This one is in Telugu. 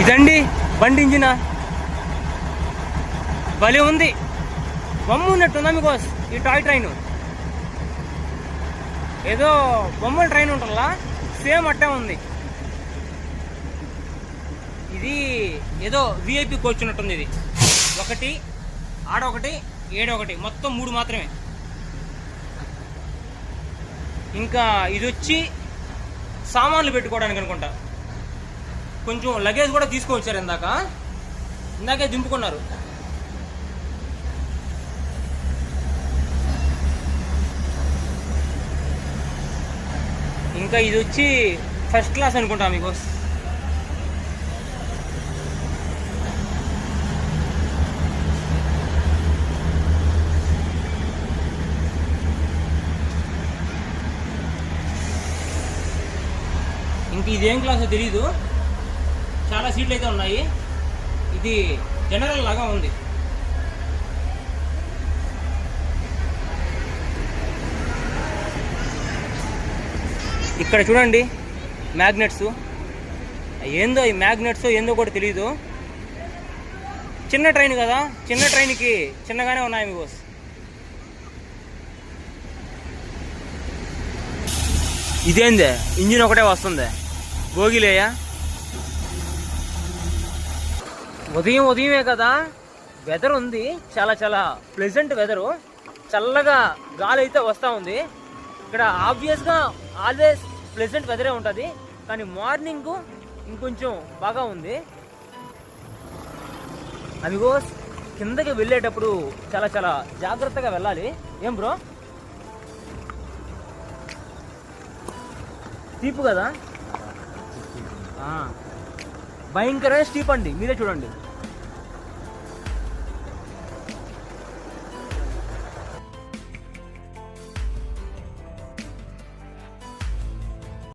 ఇదండి బండి ఇంజిన్. భలే ఉంది, బొమ్మ ఉన్నట్టుందా మీకు ఈ టాయ్ ట్రైన్. ఏదో బొమ్మల ట్రైన్ ఉంటుందా, సేమ్ అట్టే ఉంది. ఇది ఏదో విఐపి కోచ్ ఉన్నట్టుంది. ఇది ఒకటి, ఆడొకటి, ఏడొకటి, మొత్తం 3 మాత్రమే. ఇంకా ఇది వచ్చి సామాన్లు పెట్టుకోవడానికి అనుకుంటా. కొంచెం లగేజ్ కూడా తీసుకొచ్చారు, ఇందాకే దింపుకున్నారు. ఇంకా ఇది వచ్చి ఫస్ట్ క్లాస్ అనుకుంటా మీకు. ఇంక ఇదేం క్లాసో తెలీదు, చాలా సీట్లు అయితే ఉన్నాయి. ఇది జనరల్ లాగా ఉంది. ఇక్కడ చూడండి మ్యాగ్నెట్స్. ఏందో ఈ మ్యాగ్నెట్స్ ఏందో కూడా తెలీదు. చిన్న ట్రైన్ కదా, చిన్న ట్రైన్కి చిన్నగానే ఉన్నాయి మీకు. ఇదేందే ఇంజిన్ ఒకటే వస్తుంది, భోగిలేయా. ఉదయమే కదా, వెదర్ ఉంది, చాలా చాలా ప్లెజెంట్ వెదరు. చల్లగా గాలి అయితే వస్తూ ఉంది. ఇక్కడ ఆబ్వియస్గా ఆల్వేస్ ప్లెజెంట్ వెదరే ఉంటుంది, కానీ మార్నింగ్ ఇంకొంచెం బాగా ఉంది. అమిగోస్ కిందకి వెళ్ళేటప్పుడు చాలా చాలా జాగ్రత్తగా వెళ్ళాలి. ఏం బ్రో, స్టీప్ కదా, భయంకరమైన స్టీప్ అండి. మీరే చూడండి.